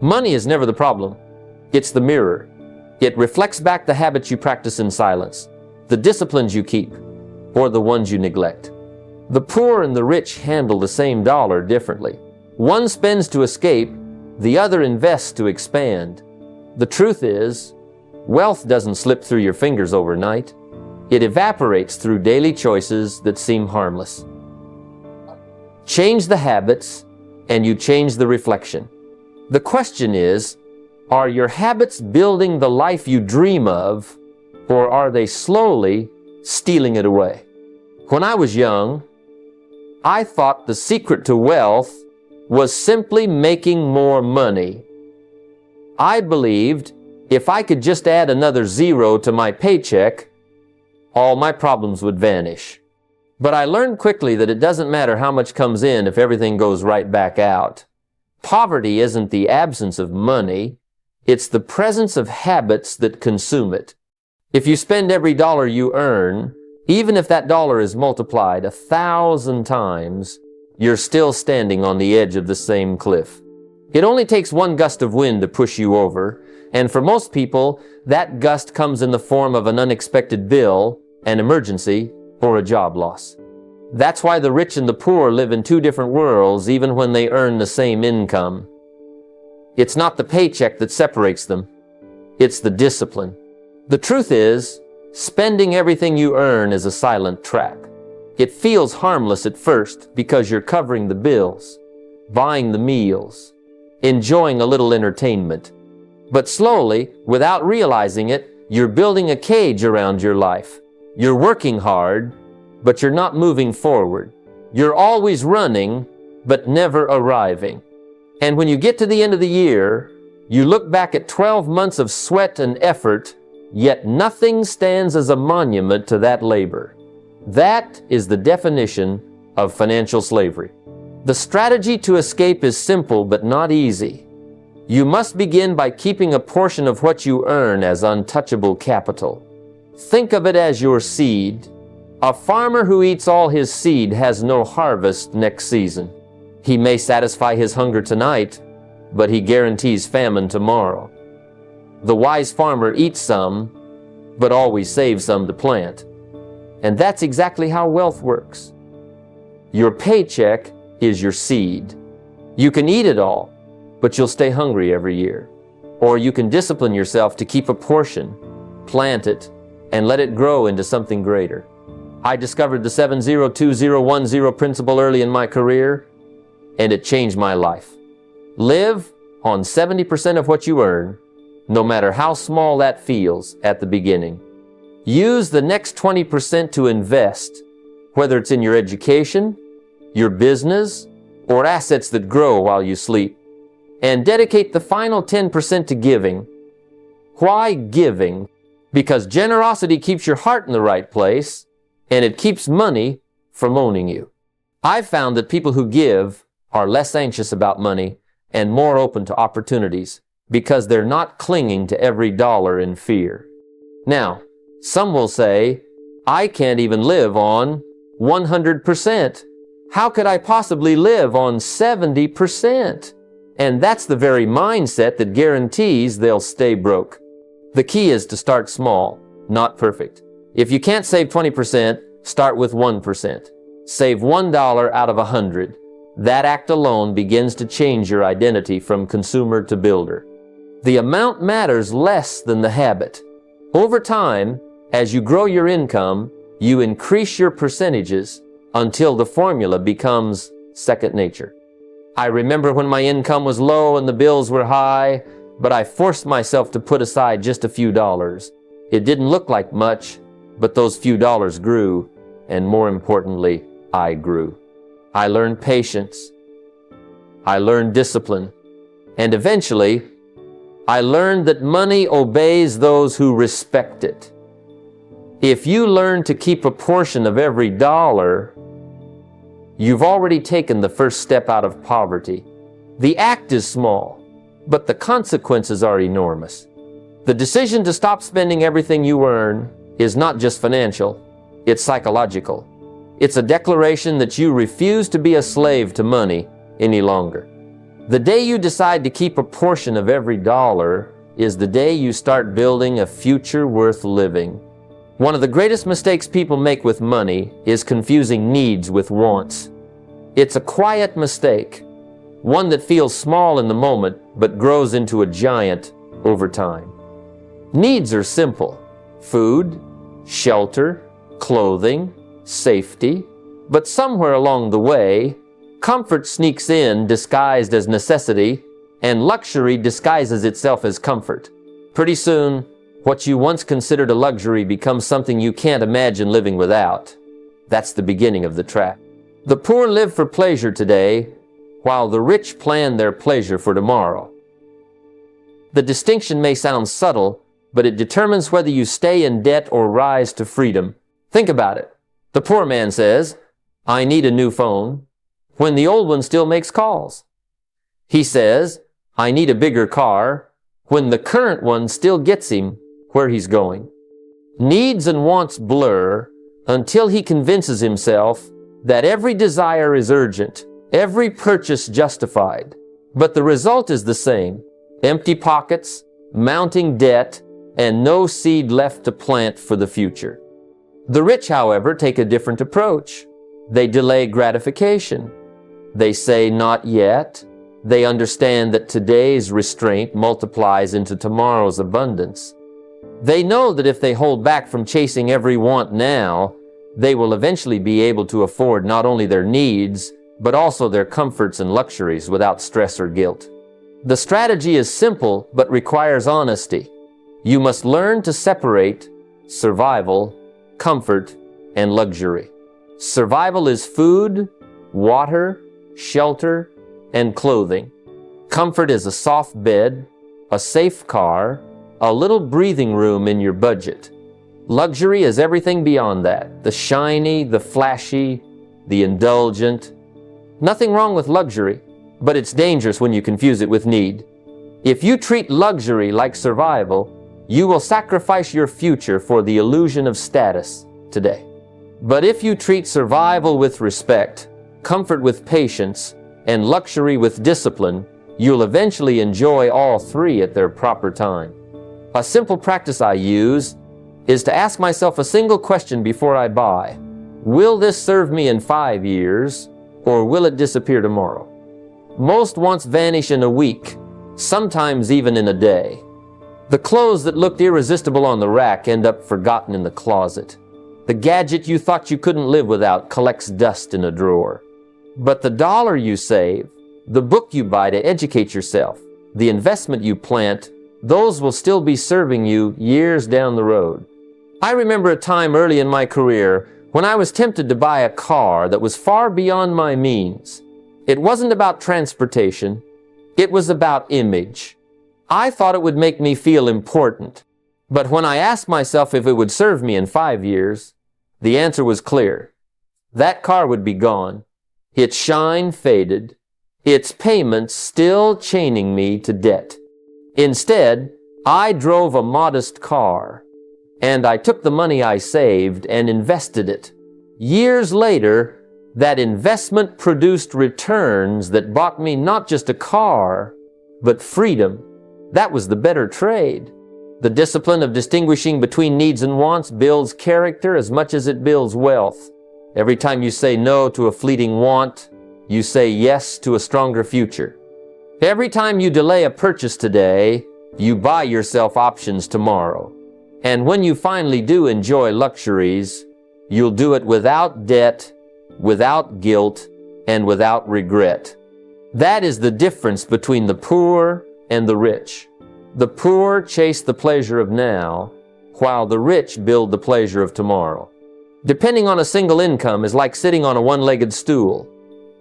Money is never the problem. It's the mirror. It reflects back the habits you practice in silence, the disciplines you keep, or the ones you neglect. The poor and the rich handle the same dollar differently. One spends to escape, the other invests to expand. The truth is, wealth doesn't slip through your fingers overnight. It evaporates through daily choices that seem harmless. Change the habits, and you change the reflection. The question is, are your habits building the life you dream of, or are they slowly stealing it away? When I was young, I thought the secret to wealth was simply making more money. I believed if I could just add another zero to my paycheck, all my problems would vanish. But I learned quickly that it doesn't matter how much comes in if everything goes right back out. Poverty isn't the absence of money, it's the presence of habits that consume it. If you spend every dollar you earn, even if that dollar is multiplied 1,000 times, you're still standing on the edge of the same cliff. It only takes one gust of wind to push you over, and for most people, that gust comes in the form of an unexpected bill, an emergency, or a job loss. That's why the rich and the poor live in two different worlds even when they earn the same income. It's not the paycheck that separates them. It's the discipline. The truth is, spending everything you earn is a silent trap. It feels harmless at first because you're covering the bills, buying the meals, enjoying a little entertainment. But slowly, without realizing it, you're building a cage around your life. You're working hard, but you're not moving forward. You're always running, but never arriving. And when you get to the end of the year, you look back at 12 months of sweat and effort, yet nothing stands as a monument to that labor. That is the definition of financial slavery. The strategy to escape is simple but not easy. You must begin by keeping a portion of what you earn as untouchable capital. Think of it as your seed. A farmer who eats all his seed has no harvest next season. He may satisfy his hunger tonight, but he guarantees famine tomorrow. The wise farmer eats some, but always saves some to plant. And that's exactly how wealth works. Your paycheck is your seed. You can eat it all, but you'll stay hungry every year. Or you can discipline yourself to keep a portion, plant it, and let it grow into something greater. I discovered the 7-0-2-0-1-0 principle early in my career, and it changed my life. Live on 70% of what you earn, no matter how small that feels at the beginning. Use the next 20% to invest, whether it's in your education, your business, or assets that grow while you sleep. And dedicate the final 10% to giving. Why giving? Because generosity keeps your heart in the right place, and it keeps money from owning you. I've found that people who give are less anxious about money and more open to opportunities because they're not clinging to every dollar in fear. Now, some will say, I can't even live on 100%. How could I possibly live on 70%? And that's the very mindset that guarantees they'll stay broke. The key is to start small, not perfect. If you can't save 20%, start with 1%. Save $1 out of 100. That act alone begins to change your identity from consumer to builder. The amount matters less than the habit. Over time, as you grow your income, you increase your percentages until the formula becomes second nature. I remember when my income was low and the bills were high, but I forced myself to put aside just a few dollars. It didn't look like much, but those few dollars grew, and more importantly, I grew. I learned patience. I learned discipline. And eventually, I learned that money obeys those who respect it. If you learn to keep a portion of every dollar, you've already taken the first step out of poverty. The act is small, but the consequences are enormous. The decision to stop spending everything you earn is not just financial, it's psychological. It's a declaration that you refuse to be a slave to money any longer. The day you decide to keep a portion of every dollar is the day you start building a future worth living. One of the greatest mistakes people make with money is confusing needs with wants. It's a quiet mistake, one that feels small in the moment but grows into a giant over time. Needs are simple: food, shelter, clothing, safety. But somewhere along the way, comfort sneaks in disguised as necessity, and luxury disguises itself as comfort. Pretty soon, what you once considered a luxury becomes something you can't imagine living without. That's the beginning of the trap. The poor live for pleasure today, while the rich plan their pleasure for tomorrow. The distinction may sound subtle, but it determines whether you stay in debt or rise to freedom. Think about it. The poor man says, "I need a new phone," when the old one still makes calls. He says, "I need a bigger car," when the current one still gets him where he's going. Needs and wants blur until he convinces himself that every desire is urgent, every purchase justified. But the result is the same: empty pockets, mounting debt, and no seed left to plant for the future. The rich, however, take a different approach. They delay gratification. They say, "Not yet." They understand that today's restraint multiplies into tomorrow's abundance. They know that if they hold back from chasing every want now, they will eventually be able to afford not only their needs, but also their comforts and luxuries without stress or guilt. The strategy is simple, but requires honesty. You must learn to separate survival, comfort, and luxury. Survival is food, water, shelter, and clothing. Comfort is a soft bed, a safe car, a little breathing room in your budget. Luxury is everything beyond that: the shiny, the flashy, the indulgent. Nothing wrong with luxury, but it's dangerous when you confuse it with need. If you treat luxury like survival, you will sacrifice your future for the illusion of status today. But if you treat survival with respect, comfort with patience, and luxury with discipline, you'll eventually enjoy all three at their proper time. A simple practice I use is to ask myself a single question before I buy. Will this serve me in 5 years, or will it disappear tomorrow? Most wants vanish in a week, sometimes even in a day. The clothes that looked irresistible on the rack end up forgotten in the closet. The gadget you thought you couldn't live without collects dust in a drawer. But the dollar you save, the book you buy to educate yourself, the investment you plant, those will still be serving you years down the road. I remember a time early in my career when I was tempted to buy a car that was far beyond my means. It wasn't about transportation, it was about image. I thought it would make me feel important. But when I asked myself if it would serve me in 5 years, the answer was clear. That car would be gone, its shine faded, its payments still chaining me to debt. Instead, I drove a modest car, and I took the money I saved and invested it. Years later, that investment produced returns that bought me not just a car, but freedom. That was the better trade. The discipline of distinguishing between needs and wants builds character as much as it builds wealth. Every time you say no to a fleeting want, you say yes to a stronger future. Every time you delay a purchase today, you buy yourself options tomorrow. And when you finally do enjoy luxuries, you'll do it without debt, without guilt, and without regret. That is the difference between the poor and the rich. The poor chase the pleasure of now, while the rich build the pleasure of tomorrow. Depending on a single income is like sitting on a one-legged stool.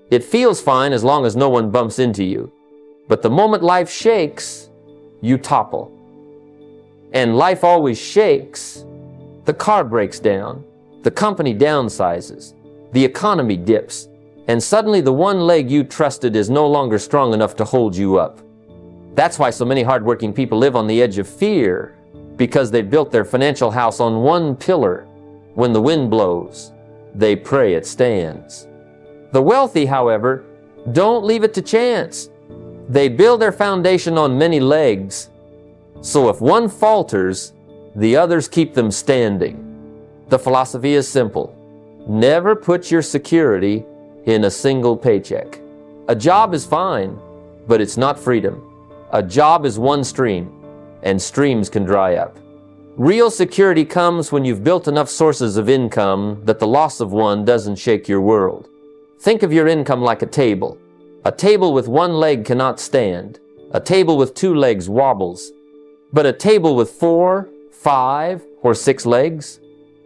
It feels fine as long as no one bumps into you. But the moment life shakes, you topple. And life always shakes. The car breaks down, the company downsizes, the economy dips, and suddenly the one leg you trusted is no longer strong enough to hold you up. That's why so many hardworking people live on the edge of fear, because they built their financial house on one pillar. When the wind blows, they pray it stands. The wealthy, however, don't leave it to chance. They build their foundation on many legs, so if one falters, the others keep them standing. The philosophy is simple. Never put your security in a single paycheck. A job is fine, but it's not freedom. A job is one stream, and streams can dry up. Real security comes when you've built enough sources of income that the loss of one doesn't shake your world. Think of your income like a table. A table with one leg cannot stand. A table with two legs wobbles. But a table with 4, 5, or 6 legs,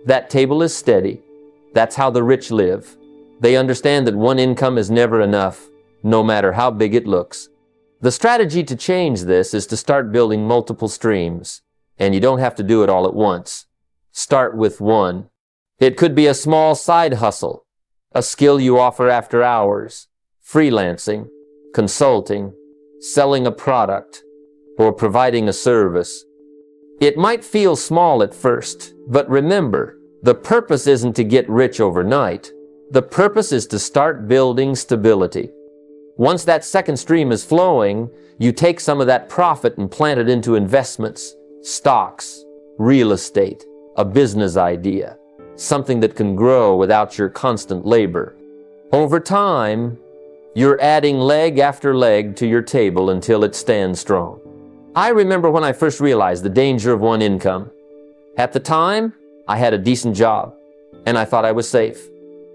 that table is steady. That's how the rich live. They understand that one income is never enough, no matter how big it looks. The strategy to change this is to start building multiple streams, and you don't have to do it all at once. Start with one. It could be a small side hustle, a skill you offer after hours, freelancing, consulting, selling a product, or providing a service. It might feel small at first, but remember, the purpose isn't to get rich overnight. The purpose is to start building stability. Once that second stream is flowing, you take some of that profit and plant it into investments, stocks, real estate, a business idea, something that can grow without your constant labor. Over time, you're adding leg after leg to your table until it stands strong. I remember when I first realized the danger of one income. At the time, I had a decent job, and I thought I was safe.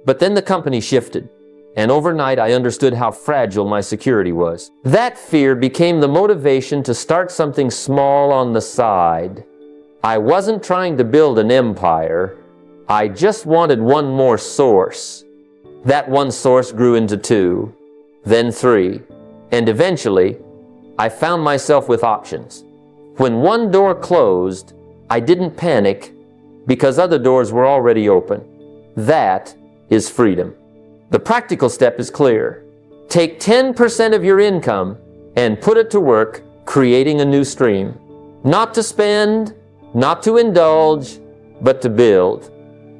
But then the company shifted, and overnight I understood how fragile my security was. That fear became the motivation to start something small on the side. I wasn't trying to build an empire. I just wanted one more source. That one source grew into 2, then 3, and eventually, I found myself with options. When one door closed, I didn't panic because other doors were already open. That is freedom. The practical step is clear. Take 10% of your income and put it to work creating a new stream. Not to spend, not to indulge, but to build.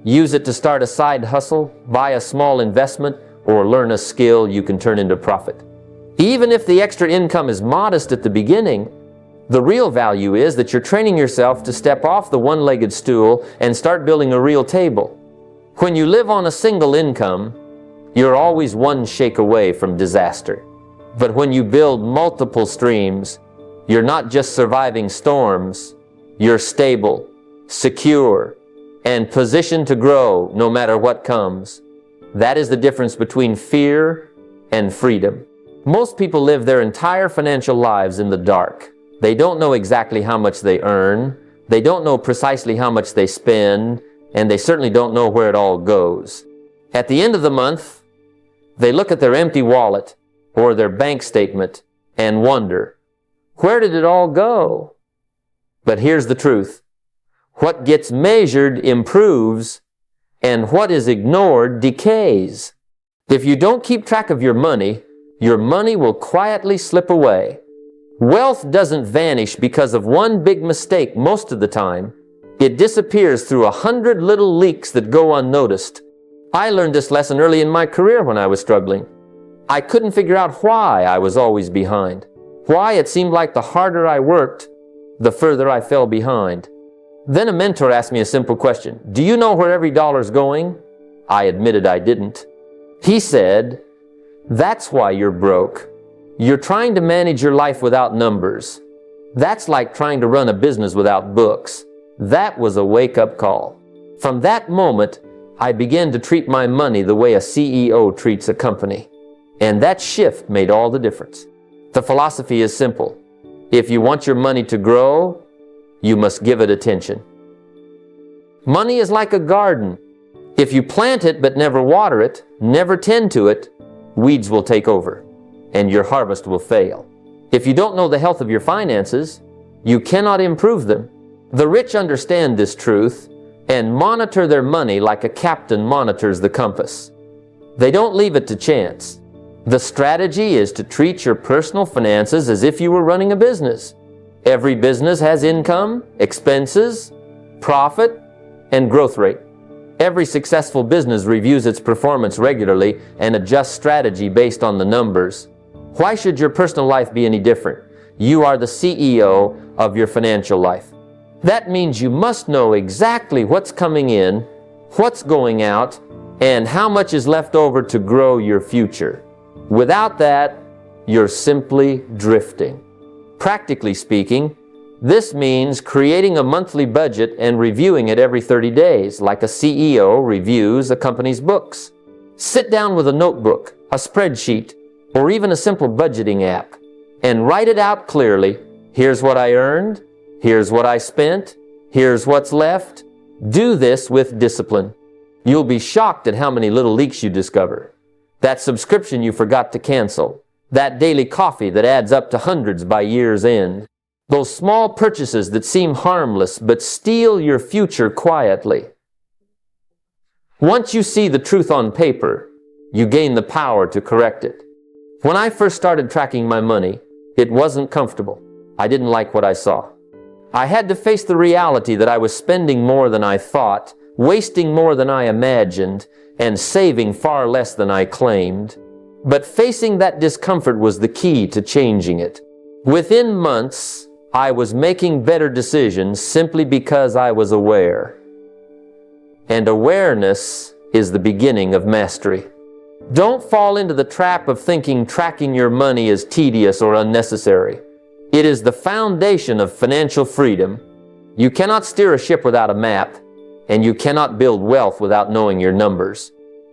Use it to start a side hustle, buy a small investment, or learn a skill you can turn into profit. Even if the extra income is modest at the beginning, the real value is that you're training yourself to step off the one-legged stool and start building a real table. When you live on a single income, you're always one shake away from disaster. But when you build multiple streams, you're not just surviving storms, you're stable, secure, and positioned to grow no matter what comes. That is the difference between fear and freedom. Most people live their entire financial lives in the dark. They don't know exactly how much they earn, they don't know precisely how much they spend, and they certainly don't know where it all goes. At the end of the month, they look at their empty wallet or their bank statement and wonder, where did it all go? But here's the truth. What gets measured improves, and what is ignored decays. If you don't keep track of your money will quietly slip away. Wealth doesn't vanish because of one big mistake most of the time. It disappears through 100 little leaks that go unnoticed. I learned this lesson early in my career when I was struggling. I couldn't figure out why I was always behind. Why it seemed like the harder I worked, the further I fell behind. Then a mentor asked me a simple question. Do you know where every dollar's going? I admitted I didn't. He said, that's why you're broke. You're trying to manage your life without numbers. That's like trying to run a business without books. That was a wake-up call. From that moment, I began to treat my money the way a CEO treats a company. And that shift made all the difference. The philosophy is simple. If you want your money to grow, you must give it attention. Money is like a garden. If you plant it but never water it, never tend to it, weeds will take over, and your harvest will fail. If you don't know the health of your finances, you cannot improve them. The rich understand this truth and monitor their money like a captain monitors the compass. They don't leave it to chance. The strategy is to treat your personal finances as if you were running a business. Every business has income, expenses, profit, and growth rate. Every successful business reviews its performance regularly and adjusts strategy based on the numbers. Why should your personal life be any different? You are the CEO of your financial life. That means you must know exactly what's coming in, what's going out, and how much is left over to grow your future. Without that, you're simply drifting. Practically speaking, this means creating a monthly budget and reviewing it every 30 days, like a CEO reviews a company's books. Sit down with a notebook, a spreadsheet, or even a simple budgeting app, and write it out clearly. Here's what I earned. Here's what I spent. Here's what's left. Do this with discipline. You'll be shocked at how many little leaks you discover. That subscription you forgot to cancel. That daily coffee that adds up to hundreds by year's end. Those small purchases that seem harmless but steal your future quietly. Once you see the truth on paper, you gain the power to correct it. When I first started tracking my money, it wasn't comfortable. I didn't like what I saw. I had to face the reality that I was spending more than I thought, wasting more than I imagined, and saving far less than I claimed. But facing that discomfort was the key to changing it. Within months, I was making better decisions simply because I was aware. And awareness is the beginning of mastery. Don't fall into the trap of thinking tracking your money is tedious or unnecessary. It is the foundation of financial freedom. You cannot steer a ship without a map, and you cannot build wealth without knowing your numbers.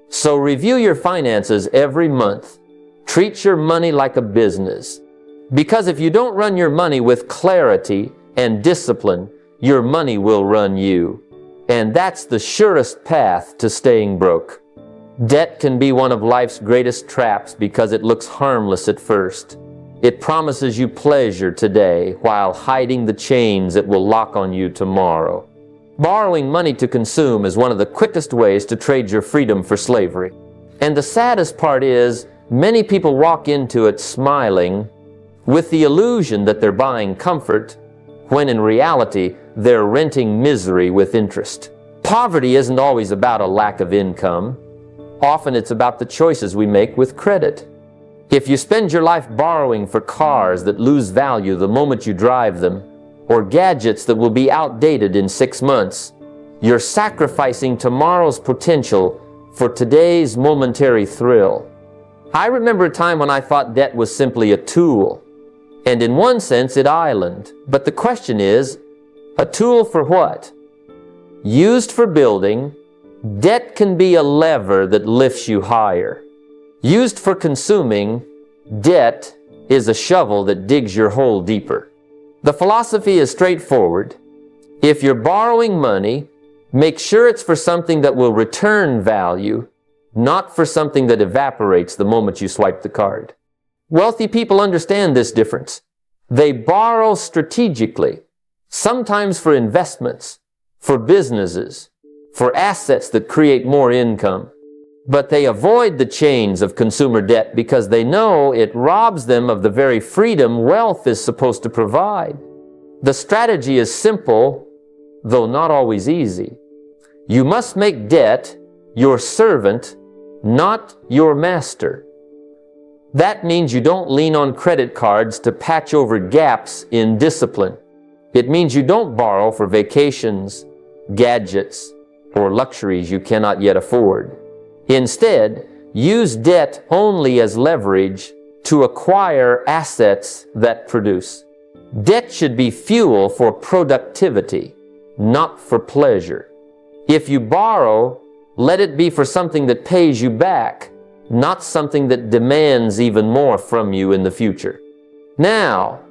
So review your finances every month. Treat your money like a business. Because if you don't run your money with clarity and discipline, your money will run you. And that's the surest path to staying broke. Debt can be one of life's greatest traps because it looks harmless at first. It promises you pleasure today while hiding the chains it will lock on you tomorrow. Borrowing money to consume is one of the quickest ways to trade your freedom for slavery. And the saddest part is, many people walk into it smiling with the illusion that they're buying comfort, when in reality, they're renting misery with interest. Poverty isn't always about a lack of income. Often it's about the choices we make with credit. If you spend your life borrowing for cars that lose value the moment you drive them, or gadgets that will be outdated in 6 months, you're sacrificing tomorrow's potential for today's momentary thrill. I remember a time when I thought debt was simply a tool, and in one sense it islanded. But the question is, a tool for what? Used for building, debt can be a lever that lifts you higher. Used for consuming, debt is a shovel that digs your hole deeper. The philosophy is straightforward. If you're borrowing money, make sure it's for something that will return value, not for something that evaporates the moment you swipe the card. Wealthy people understand this difference. They borrow strategically, sometimes for investments, for businesses, for assets that create more income. But they avoid the chains of consumer debt because they know it robs them of the very freedom wealth is supposed to provide. The strategy is simple, though not always easy. You must make debt your servant, not your master. That means you don't lean on credit cards to patch over gaps in discipline. It means you don't borrow for vacations, gadgets, or luxuries you cannot yet afford. Instead, use debt only as leverage to acquire assets that produce. Debt should be fuel for productivity, not for pleasure. If you borrow, let it be for something that pays you back, not something that demands even more from you in the future. Now,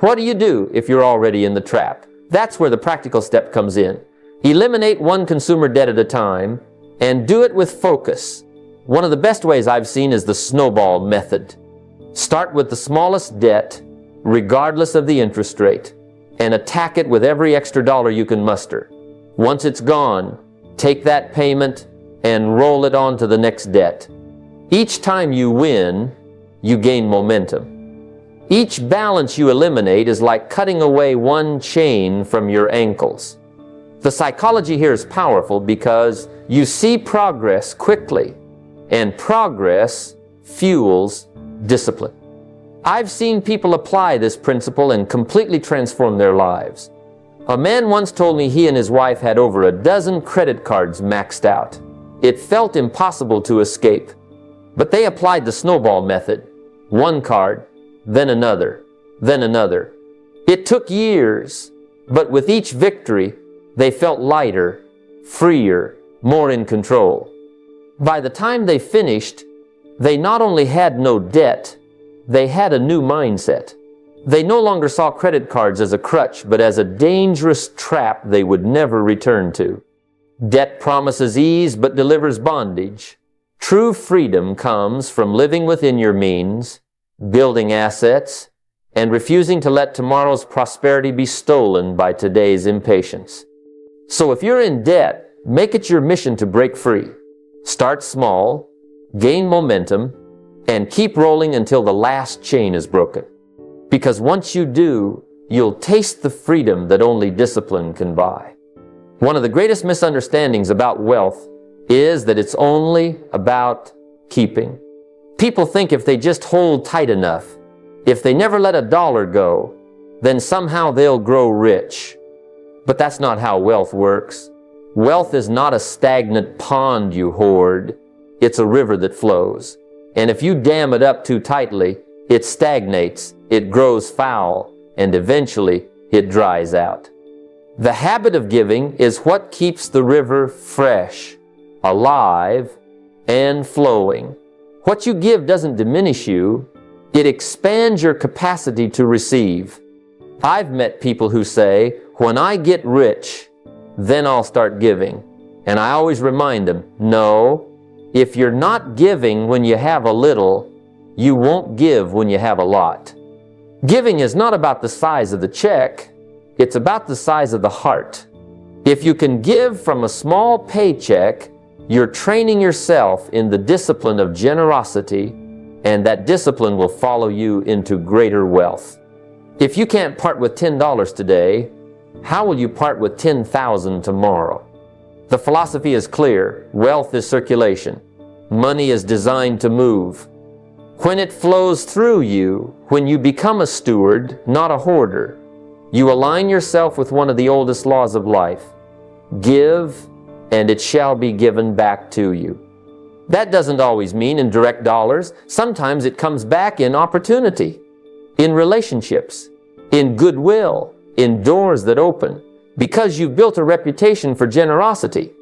what do you do if you're already in the trap? That's where the practical step comes in. Eliminate one consumer debt at a time, and do it with focus. One of the best ways I've seen is the snowball method. Start with the smallest debt, regardless of the interest rate, and attack it with every extra dollar you can muster. Once it's gone, take that payment and roll it on to the next debt. Each time you win, you gain momentum. Each balance you eliminate is like cutting away one chain from your ankles. The psychology here is powerful because you see progress quickly, and progress fuels discipline. I've seen people apply this principle and completely transform their lives. A man once told me he and his wife had over a dozen credit cards maxed out. It felt impossible to escape, but they applied the snowball method. One card, then another, then another. It took years, but with each victory, they felt lighter, freer, more in control. By the time they finished, they not only had no debt, they had a new mindset. They no longer saw credit cards as a crutch, but as a dangerous trap they would never return to. Debt promises ease, but delivers bondage. True freedom comes from living within your means, building assets, and refusing to let tomorrow's prosperity be stolen by today's impatience. So if you're in debt, make it your mission to break free. Start small, gain momentum, and keep rolling until the last chain is broken. Because once you do, you'll taste the freedom that only discipline can buy. One of the greatest misunderstandings about wealth is that it's only about keeping. People think if they just hold tight enough, if they never let a dollar go, then somehow they'll grow rich. But that's not how wealth works. Wealth is not a stagnant pond you hoard. It's a river that flows. And if you dam it up too tightly, it stagnates, it grows foul, and eventually it dries out. The habit of giving is what keeps the river fresh, alive, and flowing. What you give doesn't diminish you, it expands your capacity to receive. I've met people who say, when I get rich, then I'll start giving. And I always remind them, no, if you're not giving when you have a little, you won't give when you have a lot. Giving is not about the size of the check, it's about the size of the heart. If you can give from a small paycheck, you're training yourself in the discipline of generosity, and that discipline will follow you into greater wealth. If you can't part with $10 today, how will you part with $10,000 tomorrow? The philosophy is clear. Wealth is circulation. Money is designed to move. When it flows through you, when you become a steward, not a hoarder, you align yourself with one of the oldest laws of life. Give, and it shall be given back to you. That doesn't always mean in direct dollars. Sometimes it comes back in opportunity, in relationships, in goodwill, in doors that open, because you've built a reputation for generosity.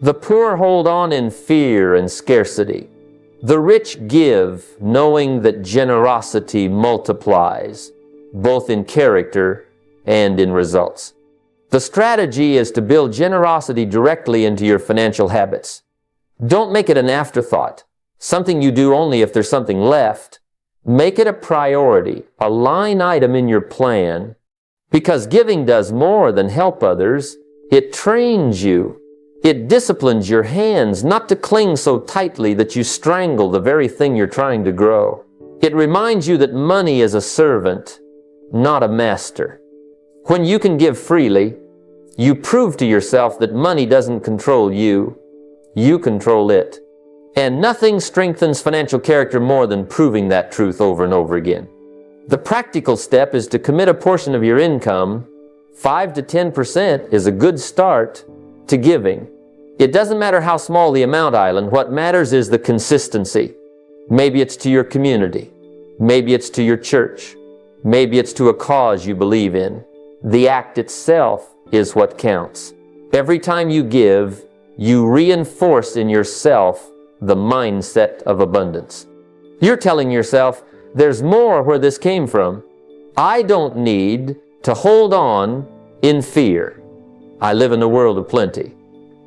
The poor hold on in fear and scarcity. The rich give, knowing that generosity multiplies, both in character and in results. The strategy is to build generosity directly into your financial habits. Don't make it an afterthought, something you do only if there's something left. Make it a priority, a line item in your plan, because giving does more than help others. It trains you. It disciplines your hands not to cling so tightly that you strangle the very thing you're trying to grow. It reminds you that money is a servant, not a master. When you can give freely, you prove to yourself that money doesn't control you. You control it. And nothing strengthens financial character more than proving that truth over and over again. The practical step is to commit a portion of your income. 5 to 10% is a good start to giving. It doesn't matter how small the amount, Island. What matters is the consistency. Maybe it's to your community. Maybe it's to your church. Maybe it's to a cause you believe in. The act itself is what counts. Every time you give, you reinforce in yourself the mindset of abundance. You're telling yourself, there's more where this came from. I don't need to hold on in fear. I live in a world of plenty.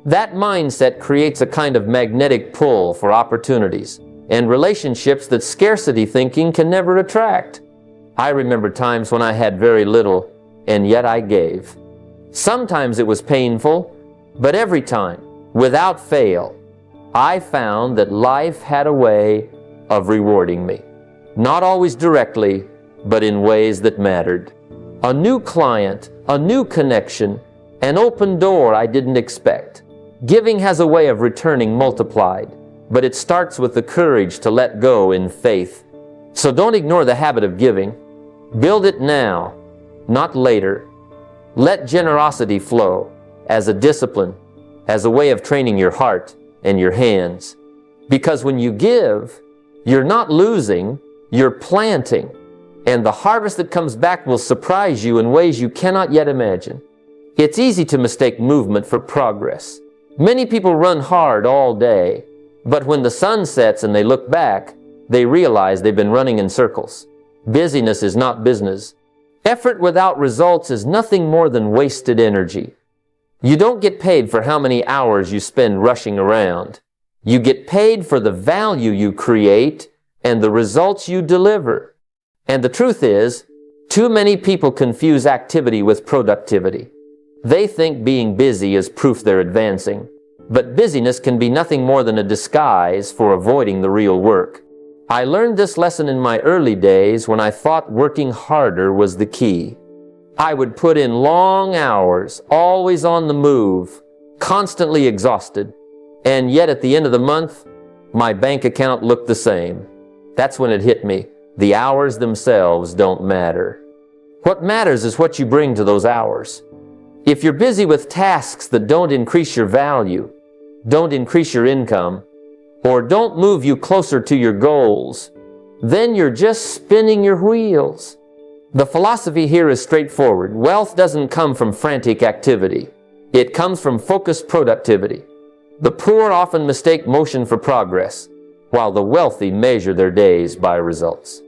That mindset creates a kind of magnetic pull for opportunities and relationships that scarcity thinking can never attract. I remember times when I had very little, and yet I gave. Sometimes it was painful, but every time, without fail, I found that life had a way of rewarding me. Not always directly, but in ways that mattered. A new client, a new connection, an open door I didn't expect. Giving has a way of returning multiplied, but it starts with the courage to let go in faith. So don't ignore the habit of giving. Build it now, not later. Let generosity flow as a discipline, as a way of training your heart and your hands. Because when you give, you're not losing, you're planting. And the harvest that comes back will surprise you in ways you cannot yet imagine. It's easy to mistake movement for progress. Many people run hard all day, but when the sun sets and they look back, they realize they've been running in circles. Busyness is not business. Effort without results is nothing more than wasted energy. You don't get paid for how many hours you spend rushing around. You get paid for the value you create and the results you deliver. And the truth is, too many people confuse activity with productivity. They think being busy is proof they're advancing. But busyness can be nothing more than a disguise for avoiding the real work. I learned this lesson in my early days when I thought working harder was the key. I would put in long hours, always on the move, constantly exhausted. And yet at the end of the month, my bank account looked the same. That's when it hit me. The hours themselves don't matter. What matters is what you bring to those hours. If you're busy with tasks that don't increase your value, don't increase your income, or don't move you closer to your goals, then you're just spinning your wheels. The philosophy here is straightforward. Wealth doesn't come from frantic activity. It comes from focused productivity. The poor often mistake motion for progress, while the wealthy measure their days by results.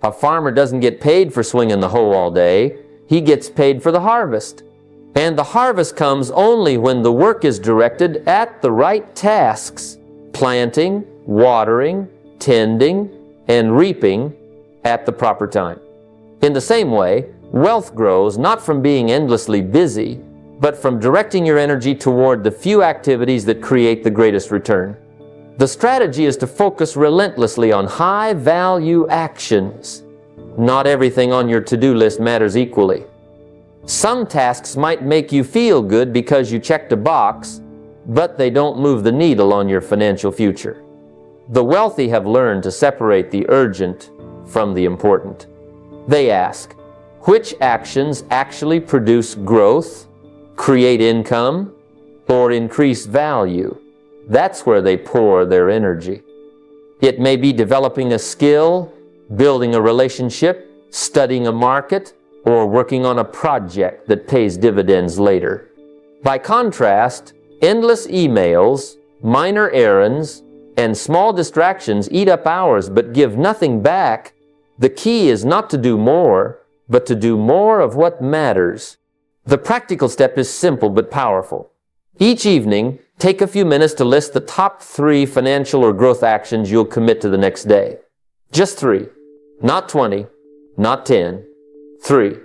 A farmer doesn't get paid for swinging the hoe all day. He gets paid for the harvest. And the harvest comes only when the work is directed at the right tasks, planting, watering, tending, and reaping at the proper time. In the same way, wealth grows not from being endlessly busy, but from directing your energy toward the few activities that create the greatest return. The strategy is to focus relentlessly on high-value actions. Not everything on your to-do list matters equally. Some tasks might make you feel good because you checked a box, but they don't move the needle on your financial future. The wealthy have learned to separate the urgent from the important. They ask, which actions actually produce growth, create income, or increase value? That's where they pour their energy. It may be developing a skill, building a relationship, studying a market, or working on a project that pays dividends later. By contrast, endless emails, minor errands, and small distractions eat up hours but give nothing back. The key is not to do more, but to do more of what matters. The practical step is simple but powerful. Each evening, take a few minutes to list the top 3 financial or growth actions you'll commit to the next day. Just 3. Not 20, not 10. 3.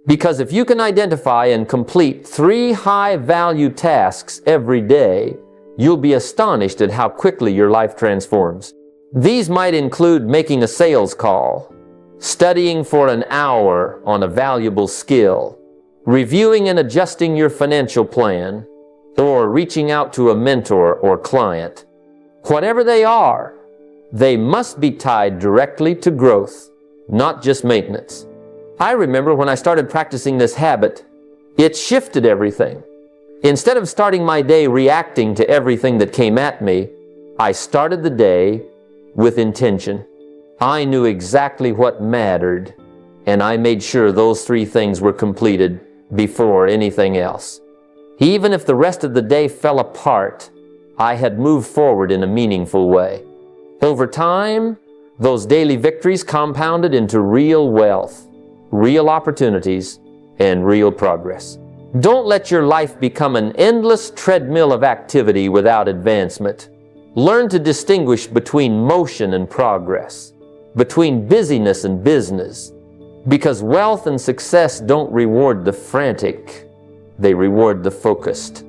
Because if you can identify and complete 3 high-value tasks every day, you'll be astonished at how quickly your life transforms. These might include making a sales call, studying for an hour on a valuable skill, reviewing and adjusting your financial plan, or reaching out to a mentor or client. Whatever they are, they must be tied directly to growth, not just maintenance. I remember when I started practicing this habit, it shifted everything. Instead of starting my day reacting to everything that came at me, I started the day with intention. I knew exactly what mattered, and I made sure those 3 things were completed before anything else. Even if the rest of the day fell apart, I had moved forward in a meaningful way. Over time, those daily victories compounded into real wealth, real opportunities, and real progress. Don't let your life become an endless treadmill of activity without advancement. Learn to distinguish between motion and progress, between busyness and business, because wealth and success don't reward the frantic, they reward the focused.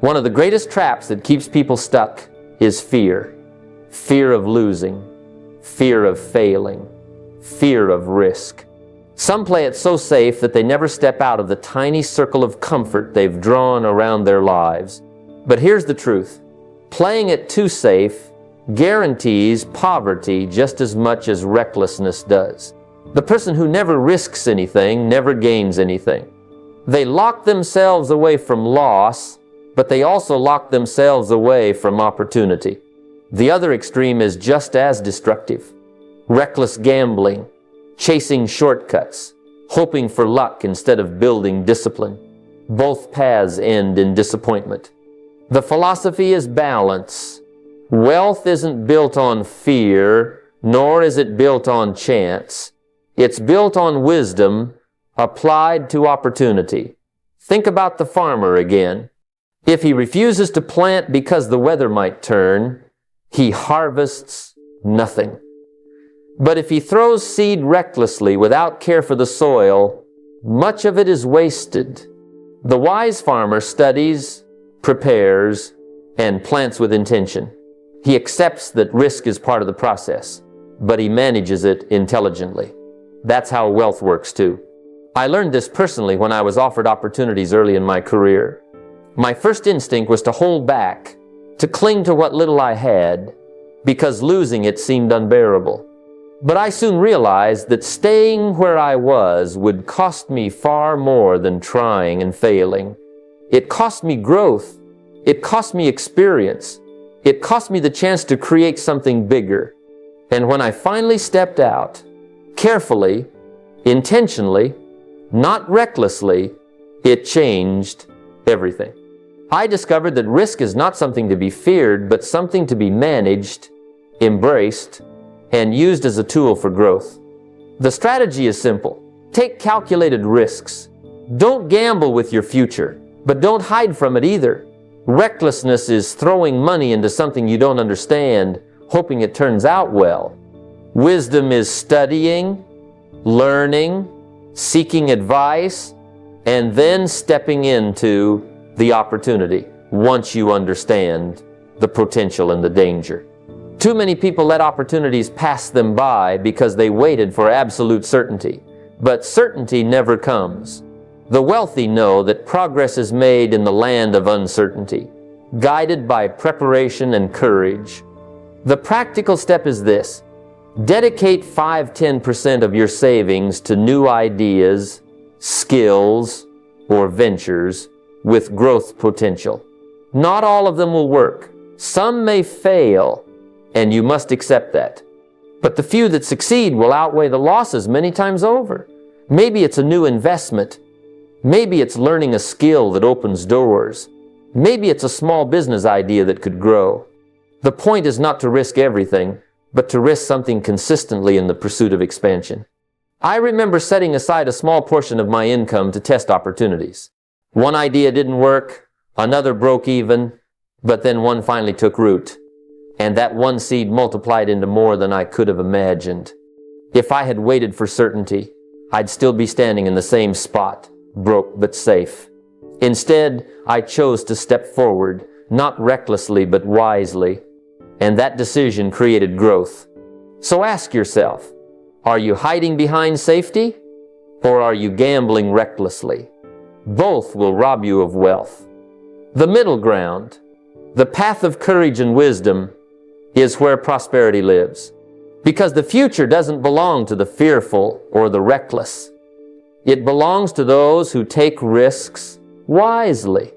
One of the greatest traps that keeps people stuck is fear. Fear of losing, fear of failing, fear of risk. Some play it so safe that they never step out of the tiny circle of comfort they've drawn around their lives. But here's the truth. Playing it too safe guarantees poverty just as much as recklessness does. The person who never risks anything never gains anything. They lock themselves away from loss, but they also lock themselves away from opportunity. The other extreme is just as destructive. Reckless gambling, chasing shortcuts, hoping for luck instead of building discipline. Both paths end in disappointment. The philosophy is balance. Wealth isn't built on fear, nor is it built on chance. It's built on wisdom applied to opportunity. Think about the farmer again. If he refuses to plant because the weather might turn, he harvests nothing. But if he throws seed recklessly without care for the soil, much of it is wasted. The wise farmer studies, prepares, and plants with intention. He accepts that risk is part of the process, but he manages it intelligently. That's how wealth works too. I learned this personally when I was offered opportunities early in my career. My first instinct was to hold back, to cling to what little I had, because losing it seemed unbearable. But I soon realized that staying where I was would cost me far more than trying and failing. It cost me growth. It cost me experience. It cost me the chance to create something bigger. And when I finally stepped out, carefully, intentionally, not recklessly, it changed everything. I discovered that risk is not something to be feared, but something to be managed, embraced, and used as a tool for growth. The strategy is simple. Take calculated risks. Don't gamble with your future, but don't hide from it either. Recklessness is throwing money into something you don't understand, hoping it turns out well. Wisdom is studying, learning, seeking advice, and then stepping into the opportunity once you understand the potential and the danger. Too many people let opportunities pass them by because they waited for absolute certainty. But certainty never comes. The wealthy know that progress is made in the land of uncertainty, guided by preparation and courage. The practical step is this. Dedicate 5-10% of your savings to new ideas, skills, or ventures with growth potential. Not all of them will work. Some may fail, and you must accept that. But the few that succeed will outweigh the losses many times over. Maybe it's a new investment. Maybe it's learning a skill that opens doors. Maybe it's a small business idea that could grow. The point is not to risk everything, but to risk something consistently in the pursuit of expansion. I remember setting aside a small portion of my income to test opportunities. One idea didn't work, another broke even, but then one finally took root. And that one seed multiplied into more than I could have imagined. If I had waited for certainty, I'd still be standing in the same spot, broke but safe. Instead, I chose to step forward, not recklessly but wisely, and that decision created growth. So ask yourself, are you hiding behind safety, or are you gambling recklessly? Both will rob you of wealth. The middle ground, the path of courage and wisdom, is where prosperity lives. Because the future doesn't belong to the fearful or the reckless. It belongs to those who take risks wisely.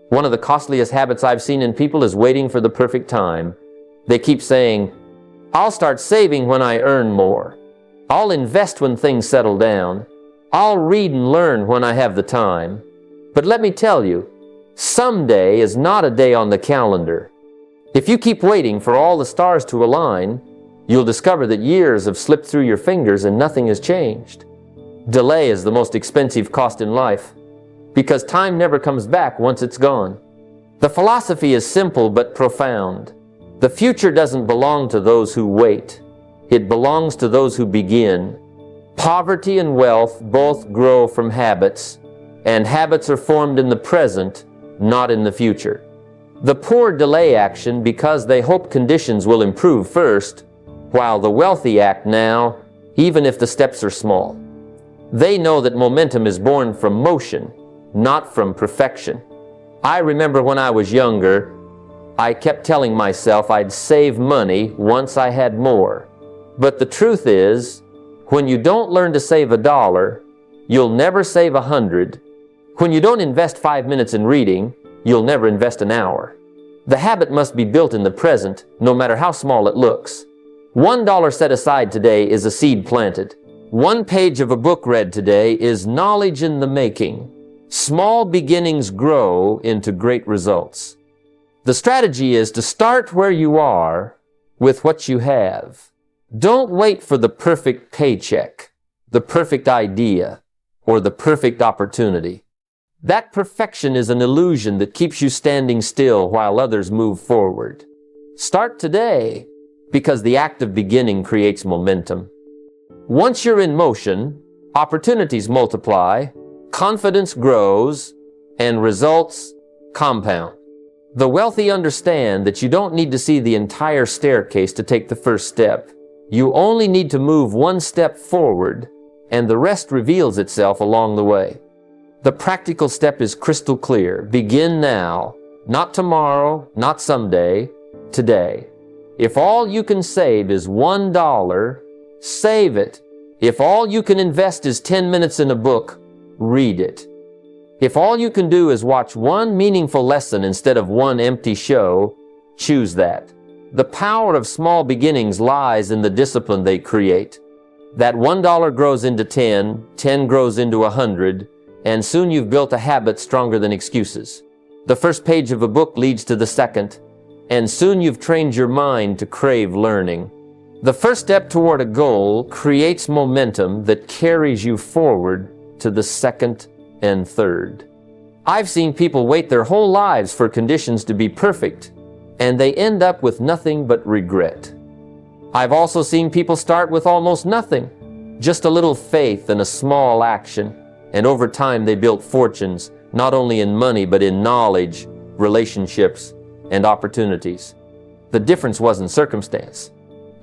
One of the costliest habits I've seen in people is waiting for the perfect time. They keep saying, I'll start saving when I earn more. I'll invest when things settle down. I'll read and learn when I have the time. But let me tell you, someday is not a day on the calendar. If you keep waiting for all the stars to align, you'll discover that years have slipped through your fingers and nothing has changed. Delay is the most expensive cost in life, because time never comes back once it's gone. The philosophy is simple but profound. The future doesn't belong to those who wait. It belongs to those who begin. Poverty and wealth both grow from habits, and habits are formed in the present, not in the future. The poor delay action because they hope conditions will improve first, while the wealthy act now, even if the steps are small. They know that momentum is born from motion, not from perfection. I remember when I was younger, I kept telling myself I'd save money once I had more. But the truth is, when you don't learn to save $1, you'll never save 100. When you don't invest 5 minutes in reading, you'll never invest an hour. The habit must be built in the present, no matter how small it looks. $1 set aside today is a seed planted. 1 page of a book read today is knowledge in the making. Small beginnings grow into great results. The strategy is to start where you are with what you have. Don't wait for the perfect paycheck, the perfect idea, or the perfect opportunity. That perfection is an illusion that keeps you standing still while others move forward. Start today, because the act of beginning creates momentum. Once you're in motion, opportunities multiply, confidence grows, and results compound. The wealthy understand that you don't need to see the entire staircase to take the first step. You only need to move 1 step forward, and the rest reveals itself along the way. The practical step is crystal clear. Begin now, not tomorrow, not someday, today. If all you can save is $1, save it. If all you can invest is 10 minutes in a book, read it. If all you can do is watch 1 meaningful lesson instead of 1 empty show, choose that. The power of small beginnings lies in the discipline they create. That $1 grows into 10, 10 grows into 100, and soon you've built a habit stronger than excuses. The first page of a book leads to the second, and soon you've trained your mind to crave learning. The first step toward a goal creates momentum that carries you forward to the second and third. I've seen people wait their whole lives for conditions to be perfect, and they end up with nothing but regret. I've also seen people start with almost nothing, just a little faith and a small action, and over time they built fortunes, not only in money but in knowledge, relationships, and opportunities. The difference wasn't circumstance.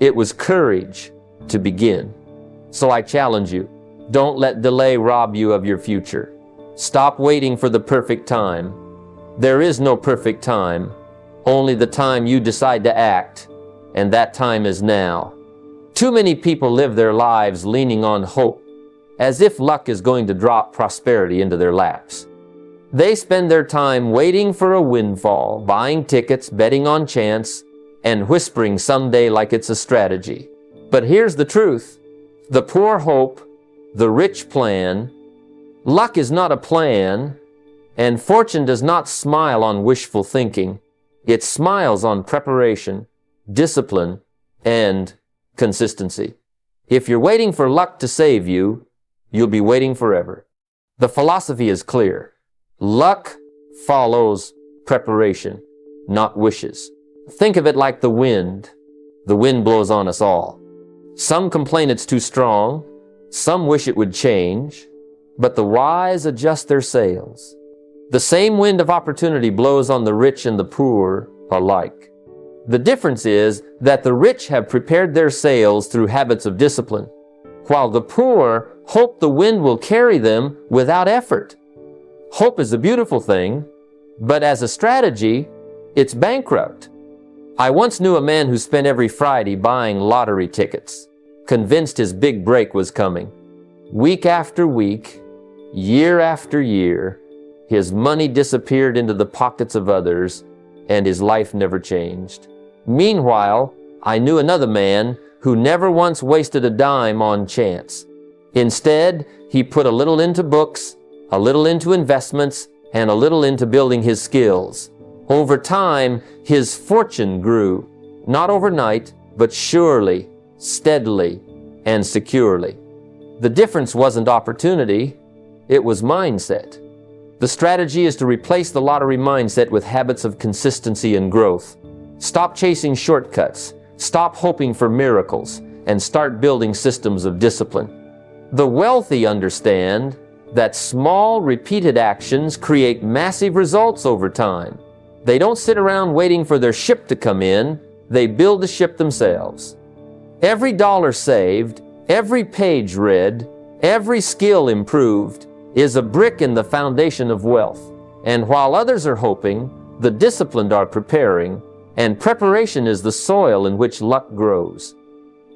It was courage to begin. So I challenge you, don't let delay rob you of your future. Stop waiting for the perfect time. There is no perfect time, only the time you decide to act, and that time is now. Too many people live their lives leaning on hope, as if luck is going to drop prosperity into their laps. They spend their time waiting for a windfall, buying tickets, betting on chance, and whispering someday like it's a strategy. But here's the truth. The poor hope, the rich plan. Luck is not a plan, and fortune does not smile on wishful thinking. It smiles on preparation, discipline, and consistency. If you're waiting for luck to save you, you'll be waiting forever. The philosophy is clear. Luck follows preparation, not wishes. Think of it like the wind. The wind blows on us all. Some complain it's too strong. Some wish it would change. But the wise adjust their sails. The same wind of opportunity blows on the rich and the poor alike. The difference is that the rich have prepared their sails through habits of discipline, while the poor hope the wind will carry them without effort. Hope is a beautiful thing, but as a strategy, it's bankrupt. I once knew a man who spent every Friday buying lottery tickets, convinced his big break was coming. Week after week, year after year, his money disappeared into the pockets of others, and his life never changed. Meanwhile, I knew another man who never once wasted a dime on chance. Instead, he put a little into books, a little into investments, and a little into building his skills. Over time, his fortune grew, not overnight, but surely, steadily, and securely. The difference wasn't opportunity, it was mindset. The strategy is to replace the lottery mindset with habits of consistency and growth. Stop chasing shortcuts, stop hoping for miracles, and start building systems of discipline. The wealthy understand that small, repeated actions create massive results over time. They don't sit around waiting for their ship to come in, they build the ship themselves. Every dollar saved, every page read, every skill improved is a brick in the foundation of wealth. And while others are hoping, the disciplined are preparing, and preparation is the soil in which luck grows.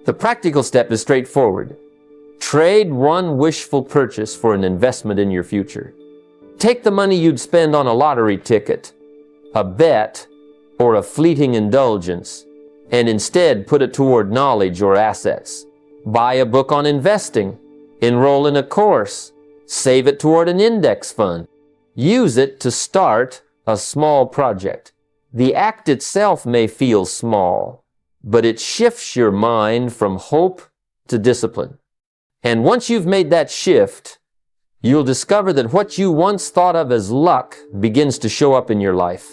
The practical step is straightforward. Trade one wishful purchase for an investment in your future. Take the money you'd spend on a lottery ticket, a bet, or a fleeting indulgence, and instead put it toward knowledge or assets. Buy a book on investing, enroll in a course, save it toward an index fund. Use it to start a small project. The act itself may feel small, but it shifts your mind from hope to discipline. And once you've made that shift, you'll discover that what you once thought of as luck begins to show up in your life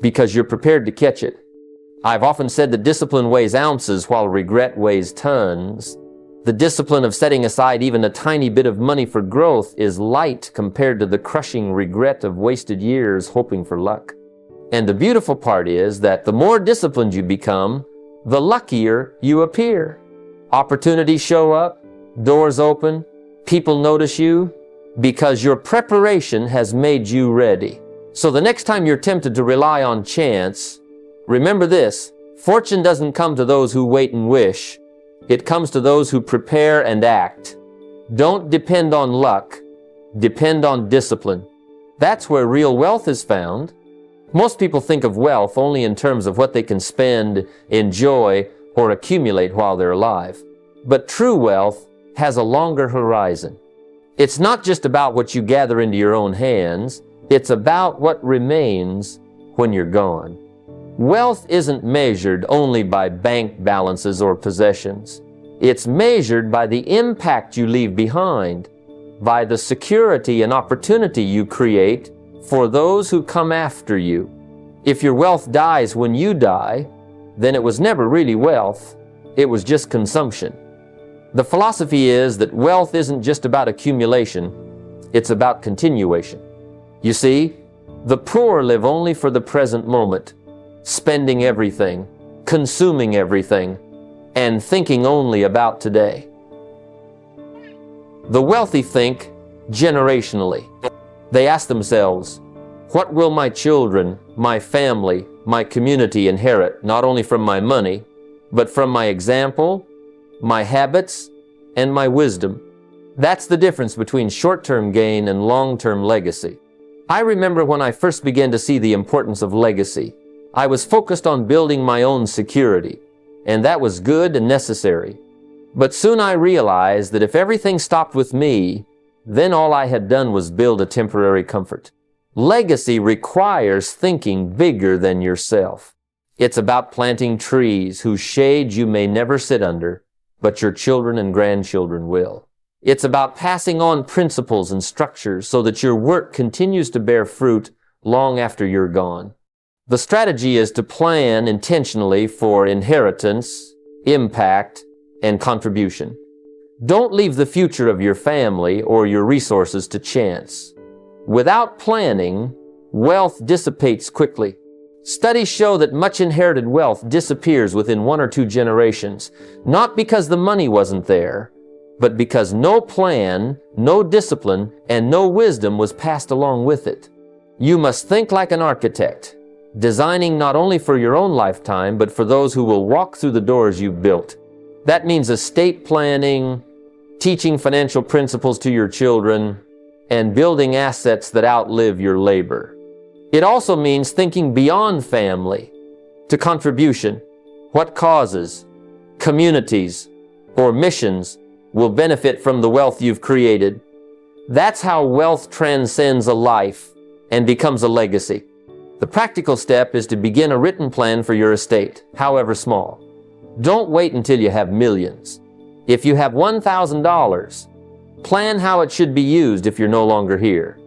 because you're prepared to catch it. I've often said that discipline weighs ounces while regret weighs tons. The discipline of setting aside even a tiny bit of money for growth is light compared to the crushing regret of wasted years hoping for luck. And the beautiful part is that the more disciplined you become, the luckier you appear. Opportunities show up, doors open, people notice you, because your preparation has made you ready. So the next time you're tempted to rely on chance, remember this: fortune doesn't come to those who wait and wish. It comes to those who prepare and act. Don't depend on luck. Depend on discipline. That's where real wealth is found. Most people think of wealth only in terms of what they can spend, enjoy, or accumulate while they're alive. But true wealth has a longer horizon. It's not just about what you gather into your own hands. It's about what remains when you're gone. Wealth isn't measured only by bank balances or possessions. It's measured by the impact you leave behind, by the security and opportunity you create for those who come after you. If your wealth dies when you die, then it was never really wealth. It was just consumption. The philosophy is that wealth isn't just about accumulation, it's about continuation. You see, the poor live only for the present moment, spending everything, consuming everything, and thinking only about today. The wealthy think generationally. They ask themselves, what will my children, my family, my community inherit, not only from my money, but from my example, my habits, and my wisdom? That's the difference between short-term gain and long-term legacy. I remember when I first began to see the importance of legacy. I was focused on building my own security, and that was good and necessary. But soon I realized that if everything stopped with me, then all I had done was build a temporary comfort. Legacy requires thinking bigger than yourself. It's about planting trees whose shade you may never sit under, but your children and grandchildren will. It's about passing on principles and structures so that your work continues to bear fruit long after you're gone. The strategy is to plan intentionally for inheritance, impact, and contribution. Don't leave the future of your family or your resources to chance. Without planning, wealth dissipates quickly. Studies show that much inherited wealth disappears within 1 or 2 generations, not because the money wasn't there, but because no plan, no discipline, and no wisdom was passed along with it. You must think like an architect, designing not only for your own lifetime, but for those who will walk through the doors you've built. That means estate planning, teaching financial principles to your children, and building assets that outlive your labor. It also means thinking beyond family to contribution. What causes, communities, or missions will benefit from the wealth you've created? That's how wealth transcends a life and becomes a legacy. The practical step is to begin a written plan for your estate, however small. Don't wait until you have millions. If you have $1,000, plan how it should be used if you're no longer here.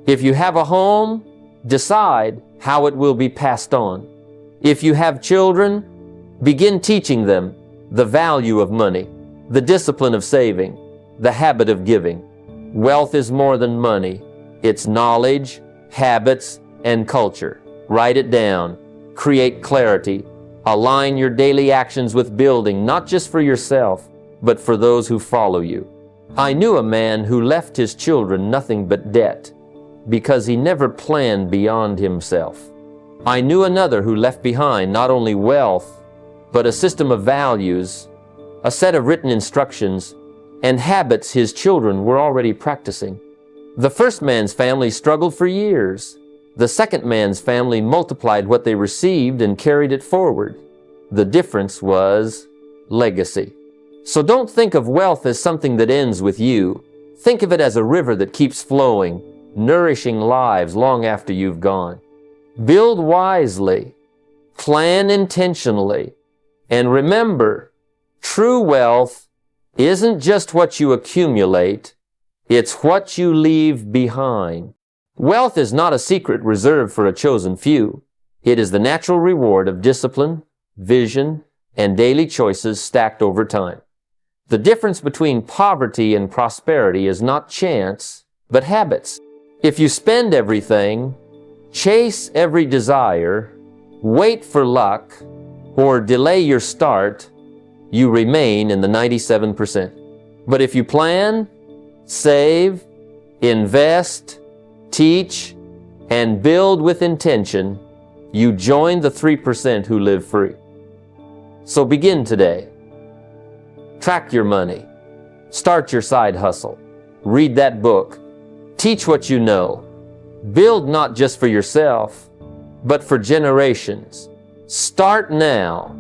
If you have a home, decide how it will be passed on. If you have children, begin teaching them the value of money, the discipline of saving, the habit of giving. Wealth is more than money. It's knowledge, habits, and culture. Write it down. Create clarity. Align your daily actions with building, not just for yourself, but for those who follow you. I knew a man who left his children nothing but debt because he never planned beyond himself. I knew another who left behind not only wealth, but a system of values, a set of written instructions, and habits his children were already practicing. The first man's family struggled for years. The second man's family multiplied what they received and carried it forward. The difference was legacy. So don't think of wealth as something that ends with you. Think of it as a river that keeps flowing, nourishing lives long after you've gone. Build wisely, plan intentionally, and remember, true wealth isn't just what you accumulate, it's what you leave behind. Wealth is not a secret reserved for a chosen few. It is the natural reward of discipline, vision, and daily choices stacked over time. The difference between poverty and prosperity is not chance, but habits. If you spend everything, chase every desire, wait for luck, or delay your start, you remain in the 97%. But if you plan, save, invest, teach, and build with intention, you join the 3% who live free. So begin today. Track your money. Start your side hustle. Read that book. Teach what you know. Build not just for yourself, but for generations. Start now